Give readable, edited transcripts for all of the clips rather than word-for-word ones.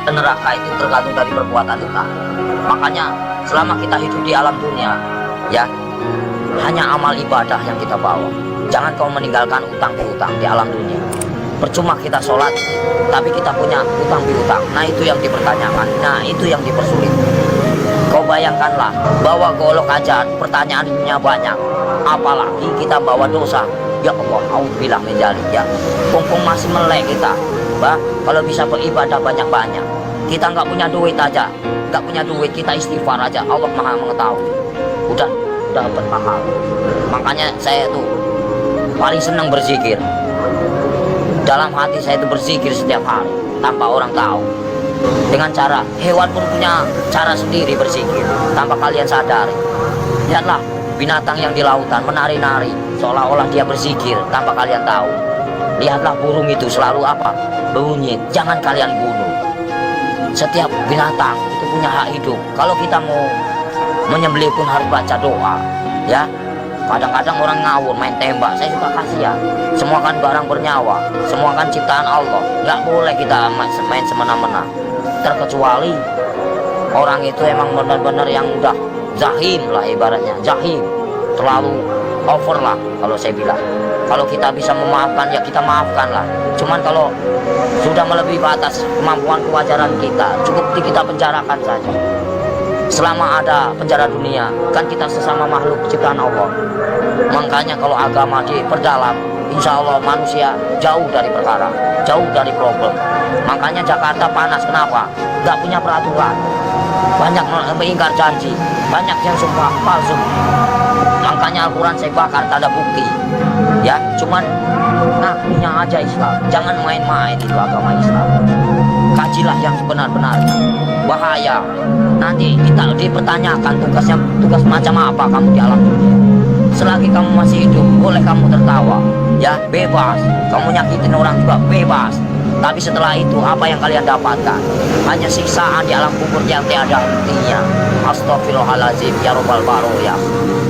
dan neraka itu tergantung dari perbuatan kita. Makanya selama kita hidup di alam dunia, ya, hanya amal ibadah yang kita bawa. Jangan kau meninggalkan utang piutang di alam dunia. Percuma kita sholat, tapi kita punya utang piutang. Nah itu yang dipertanyakan, nah itu yang dipersulit. Kau bayangkanlah, bawa golok aja pertanyaannya banyak, apalagi kita bawa dosa. Ya Allah, auzubillah min dzalik ya. Mumpung masih melek kita, bah, kalau bisa beribadah banyak-banyak. Kita nggak punya duit aja, nggak punya duit, kita istighfar aja. Allah Maha mengetahui. Udah dapat mahal. Makanya saya tuh paling senang berzikir. Dalam hati saya itu berzikir setiap hari tanpa orang tahu. Dengan cara hewan pun punya cara sendiri berzikir tanpa kalian sadari. Lihatlah binatang yang di lautan menari-nari seolah-olah dia berzikir tanpa kalian tahu. Lihatlah burung itu selalu apa? Berbunyi. Jangan kalian bunuh. Setiap binatang itu punya hak hidup. Kalau kita mau menyembelih pun harus baca doa, ya. Kadang-kadang orang ngawur main tembak, saya suka kasihan. Semua kan barang bernyawa, semua kan ciptaan Allah. Nggak boleh kita main semena-mena. Terkecuali orang itu emang benar-benar yang udah zahim lah ibaratnya, zahim, terlalu over lah kalau saya bilang. Kalau kita bisa memaafkan ya kita maafkan lah. Cuman kalau sudah melebihi batas kemampuan kewajaran kita, cukup kita penjarakan saja. Selama ada penjara dunia, kan kita sesama makhluk ciptaan Allah. Makanya kalau agama diperdalam, insya Allah manusia jauh dari perkara, jauh dari problem. Makanya Jakarta panas, kenapa? Gak punya peraturan, banyak mengingkar janji, banyak yang sumpah palsu. Makanya Al-Quran saya bakar, tak ada bukti. Ya, cuman ngakunya aja Islam. Jangan main-main itu agama Islam. Kajilah yang sebenar-benarnya. Bahaya. Nanti kita dipertanyakan tugas macam apa kamu di alam dunia. Selagi kamu masih hidup, boleh kamu tertawa, ya, bebas. Kamu nyakitin orang juga bebas. Tapi setelah itu apa yang kalian dapatkan? Hanya siksaan di alam kubur yang tiada hentinya. Astagfirullahaladzim ya robbal baroya.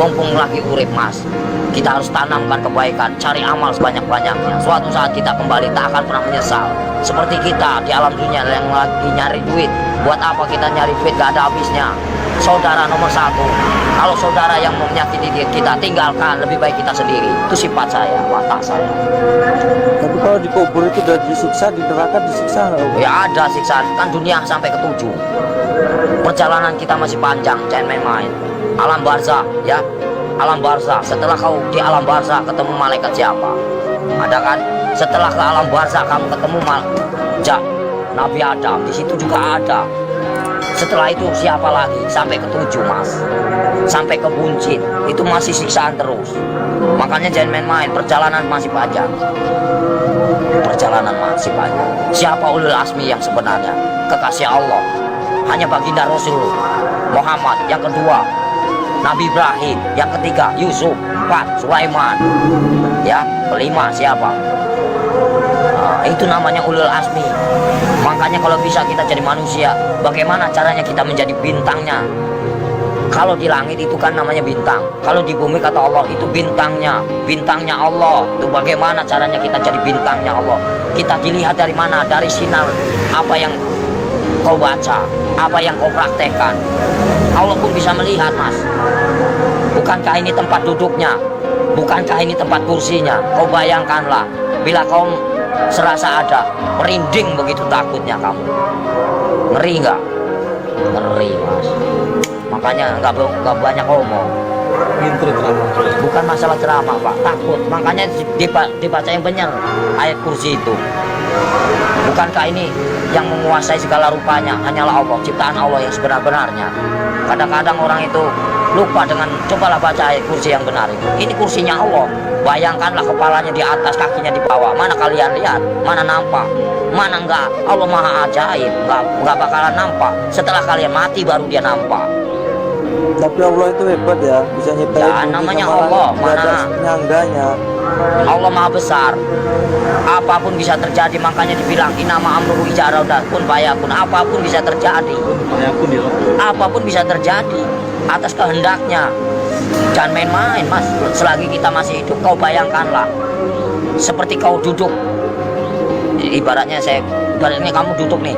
Mumpung lagi urip mas, kita harus tanamkan kebaikan, cari amal sebanyak-banyaknya. Suatu saat kita kembali tak akan pernah menyesal. Seperti kita di alam dunia yang lagi nyari duit. Buat apa kita nyari duit gak ada habisnya. Saudara nomor satu, kalau saudara yang menyakiti kita, tinggalkan. Lebih baik kita sendiri. Itu sifat saya, watak saya. Tapi kalau di kubur itu udah disiksa, di neraka disiksa nggak? Ya ada siksaan, kan dunia sampai ke 7. Perjalanan kita masih panjang, jangan main-main. Alam barzah, ya, alam barzah. Setelah kau di alam barzah ketemu malaikat siapa? Ada kan? Setelah ke alam barzah kamu ketemu Nabi Adam, di situ juga ada. Setelah itu siapa lagi? Sampai ke 7 mas, sampai ke buncit, itu masih siksaan terus. Makanya jangan main-main, perjalanan masih panjang. Perjalanan masih panjang. Siapa ulul asmi yang sebenarnya? Kekasih Allah. Hanya baginda Rasul Muhammad. Yang kedua Nabi Ibrahim. Yang ketiga Yusuf. 4 Sulaiman. Ya, kelima siapa? Itu namanya ulul asmi. Makanya kalau bisa kita jadi manusia, bagaimana caranya kita menjadi bintangnya? Kalau di langit itu kan namanya bintang. Kalau di bumi kata Allah itu bintangnya, bintangnya Allah. Itu bagaimana caranya kita jadi bintangnya Allah? Kita dilihat dari mana? Dari sinar apa yang kau baca, apa yang kau praktekkan. Allah pun bisa melihat mas. Bukankah ini tempat duduknya? Bukankah ini tempat kursinya? Kau bayangkanlah, bila kau serasa ada merinding begitu takutnya kamu. Ngeri nggak? Ngeri mas. Makanya nggak banyak ngomong. Bukan masalah ceramah pak, takut. Makanya dibaca yang benar ayat kursi itu. Bukankah ini yang menguasai segala rupanya hanyalah Allah, ciptaan Allah yang sebenar-benarnya. Kadang-kadang orang itu lupa dengan cobalah baca ayat kursi yang benar itu. Ini kursinya Allah. Bayangkanlah kepalanya di atas, kakinya di bawah. Mana kalian lihat? Mana nampak? Mana enggak? Allah maha ajaib. Enggak bakalan nampak. Setelah kalian mati baru dia nampak. Tapi Allah itu hebat ya, bisa nyiptain Ya namanya Allah, mana penyangganya. Allah maha besar. Apapun bisa terjadi, makanya dibilang inama amruhu idza arada kun fayakun. Apapun bisa terjadi. Apapun bisa terjadi atas kehendaknya. Jangan main-main mas. Selagi kita masih hidup, kau bayangkanlah seperti kau duduk. Ibaratnya kamu duduk nih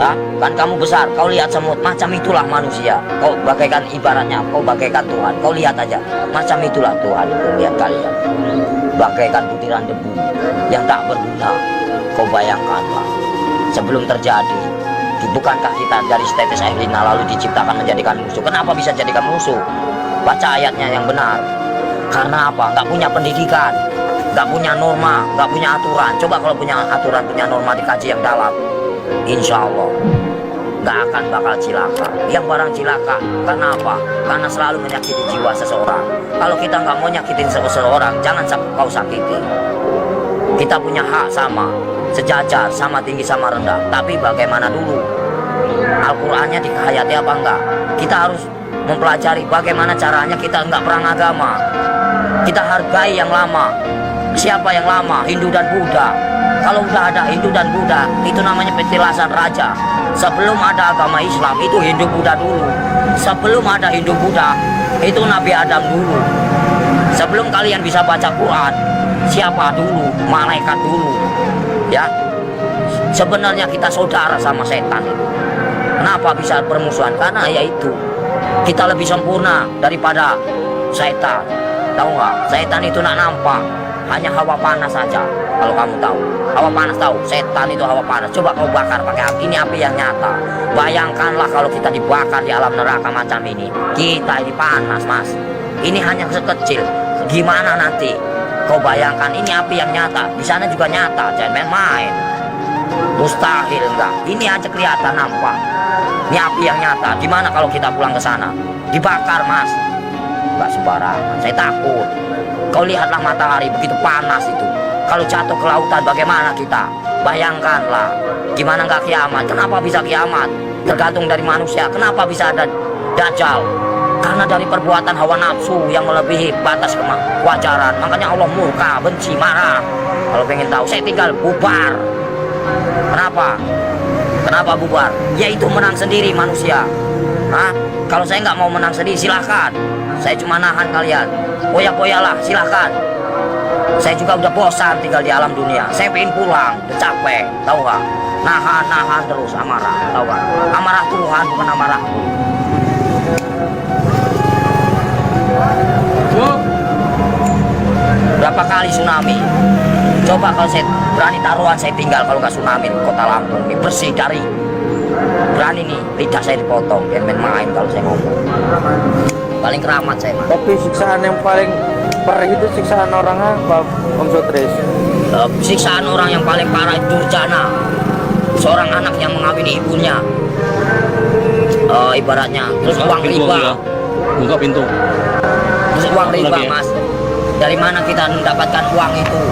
Nah, kan kamu besar, kau lihat semut, macam itulah manusia. Kau bagaikan ibaratnya, kau bagaikan Tuhan. Kau lihat aja, macam itulah Tuhan. Kau lihat kalian, bagaikan butiran debu yang tak berguna. Kau bayangkanlah, sebelum terjadi, bukankah kita dari setetes air lina lalu diciptakan menjadikan musuh? Kenapa bisa jadikan musuh? Baca ayatnya yang benar. Karena apa? Nggak punya pendidikan, nggak punya norma, nggak punya aturan. Coba kalau punya aturan, punya norma, dikaji yang dalam, insya Allah nggak akan bakal cilaka. Yang barang cilaka karena apa? Karena selalu menyakiti jiwa seseorang. Kalau kita nggak mau nyakitin seseorang, jangan kau sakiti. Kita punya hak sama, sejajar, sama tinggi, sama rendah. Tapi bagaimana dulu? Al-Qur'annya dihayati apa enggak? Kita harus mempelajari bagaimana caranya. Kita enggak perang agama, kita hargai yang lama. Siapa yang lama? Hindu dan Buddha. Kalau udah ada Hindu dan Buddha, itu namanya petilasan raja. Sebelum ada agama Islam, itu Hindu Buddha dulu. Sebelum ada Hindu Buddha, itu Nabi Adam dulu. Sebelum kalian bisa baca Quran, siapa dulu? Malaikat dulu. Ya, sebenarnya kita saudara sama setan itu. Kenapa bisa permusuhan? Karena yaitu kita lebih sempurna daripada setan. Tahu nggak? Setan itu nak nampak, hanya hawa panas saja. Kalau kamu tahu, hawa panas tahu. Setan itu hawa panas. Coba kau bakar pakai api, ini api yang nyata. Bayangkanlah kalau kita dibakar di alam neraka macam ini. Kita ini panas, mas. Ini hanya sekecil. Gimana nanti? Kau bayangkan, ini api yang nyata. Di sana juga nyata, jangan main-main. Mustahil enggak. Ini aja kelihatan nampak. Ini api yang nyata. Gimana kalau kita pulang ke sana? Dibakar, mas. Enggak sembarangan. Saya takut. Kau lihatlah matahari begitu panas itu. Kalau jatuh ke lautan bagaimana kita? Bayangkanlah. Gimana enggak kiamat? Kenapa bisa kiamat? Tergantung dari manusia. Kenapa bisa ada Dajjal? Karena dari perbuatan hawa nafsu yang melebihi batas kewajaran. Makanya Allah murka, benci, marah. Kalau pengen tahu, saya tinggal bubar. Kenapa? Kenapa bubar? Yaitu menang sendiri manusia. Hah? Kalau saya nggak mau menang sendiri, silahkan. Saya cuma nahan kalian. Boya-boyalah, silahkan. Saya juga udah bosan tinggal di alam dunia. Saya pengen pulang, udah capek. Tahu nggak? Nahan terus amarah. Tahu nggak? Amarah Tuhan bukan amarahku. Berapa kali tsunami? Coba kalau saya berani taruhan, saya tinggal kalau nggak tsunami kota Lampung ini bersih dari. Berani nih, lidah saya dipotong. Jangan main kalau saya ngomong. Paling keramat saya, mas. Tapi siksaan yang paling perih itu siksaan orang apa, Om Sutris? Siksaan orang yang paling parah itu durjana. Seorang anak yang mengawini ibunya. Ibaratnya, terus uang riba. Buka pintu. Terus uang riba, ya? mas. Dari mana kita mendapatkan uang itu?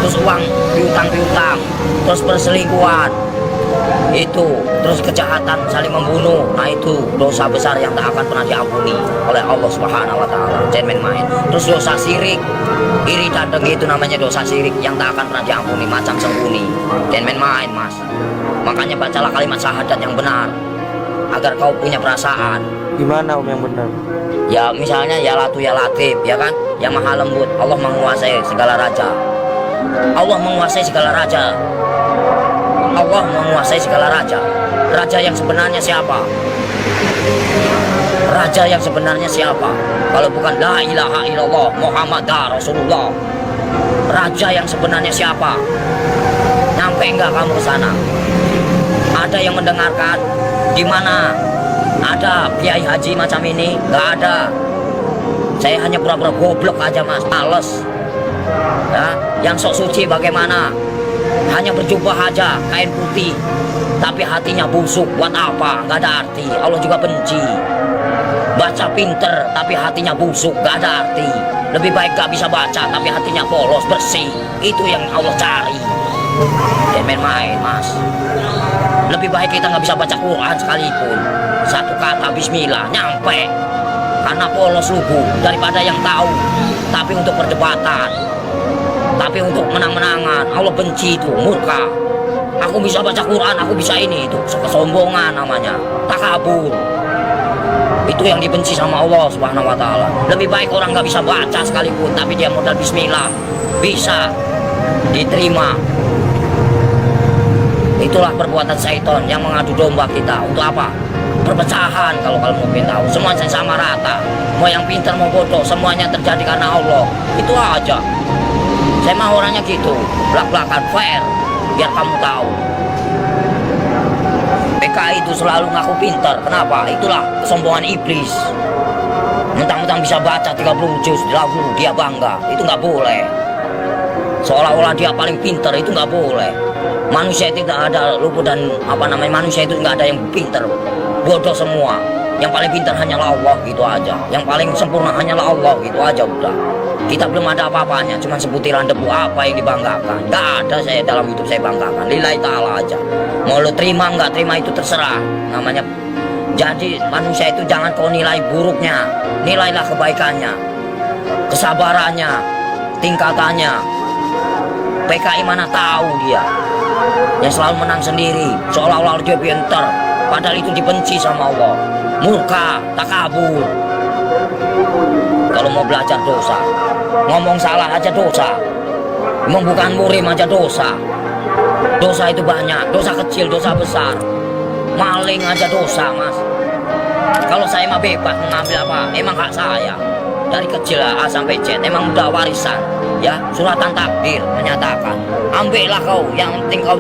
Terus uang piutang, terus perselingkuhan, itu, terus kejahatan, saling membunuh. Nah itu dosa besar yang tak akan pernah diampuni oleh Allah Subhanahu Wa Taala. Jangan main-main. Terus dosa syirik, iri dan dengki, itu namanya dosa syirik yang tak akan pernah diampuni, macam sembunyi. Jangan main-main, mas. Makanya bacalah kalimat syahadat yang benar agar kau punya perasaan. Gimana Om yang benar? Ya misalnya ya Latu ya Latif, ya kan? Yang maha lembut. Allah menguasai segala raja. Allah menguasai segala raja. Allah menguasai segala raja. Raja yang sebenarnya siapa? Raja yang sebenarnya siapa? Kalau bukan la ilaha illallah Muhammad Rasulullah. Raja yang sebenarnya siapa? Nyampe enggak kamu ke sana? Ada yang mendengarkan? Di mana ada kiai haji macam ini? Nggak ada. Saya hanya pura-pura goblok aja, mas. Males. Ya, yang sok suci bagaimana? Hanya berjubah aja, kain putih, tapi hatinya busuk. Buat apa? Nggak ada arti. Allah juga benci. Baca pinter, tapi hatinya busuk, nggak ada arti. Lebih baik nggak bisa baca, tapi hatinya polos, bersih. Itu yang Allah cari. Jangan main-main, mas. Lebih baik kita nggak bisa baca Quran sekalipun. Satu kata Bismillah nyampe. Karena polos lugu daripada yang tahu, tapi untuk perdebatan, tapi untuk menang-menangan. Allah benci itu, murka. Aku bisa baca Quran, aku bisa ini, itu kesombongan namanya, takabur. Itu yang dibenci sama Allah Subhanahu Wa Taala. Lebih baik orang nggak bisa baca sekalipun, tapi dia modal Bismillah bisa diterima. Itulah perbuatan syaitan yang mengadu domba kita. Untuk apa? Perpecahan. Kalau kalian mau tahu, semuanya sama rata. Mau yang pintar mau bodoh, semuanya terjadi karena Allah. Itu aja. Saya mah orangnya gitu, belak-belakan fair, biar kamu tahu. PKI itu selalu ngaku pintar. Kenapa? Itulah kesombongan iblis. Mentang-mentang bisa baca 30 juz lalu dia bangga. Itu nggak boleh. Seolah-olah dia paling pintar, itu nggak boleh. Manusia itu tidak ada luput dan manusia itu nggak ada yang pintar, bodoh semua. Yang paling pintar hanyalah Allah, gitu aja. Yang paling sempurna hanyalah Allah, gitu aja udah. Kita belum ada apa-apanya, cuma sebutiran debu. Apa yang dibanggakan? Nggak ada saya dalam hidup saya banggakan. Lillahi ta'ala aja. Mau lo terima nggak terima itu terserah. Namanya. Jadi manusia itu jangan kau nilai buruknya, nilailah kebaikannya, kesabarannya, tingkatannya. PKI mana tahu dia yang selalu menang sendiri, seolah-olah dia pintar, padahal itu dibenci sama Allah. Murka, takabur. Kalau mau belajar dosa, ngomong salah aja dosa, bukan murim aja dosa. Dosa itu banyak, dosa kecil, dosa besar. Maling aja dosa, mas. Kalau saya mah bebas mengambil apa, emang hak saya. Dari kecil A sampai Z, emang udah warisan. Ya, suratan takdir menyatakan, ambillah kau, yang penting kau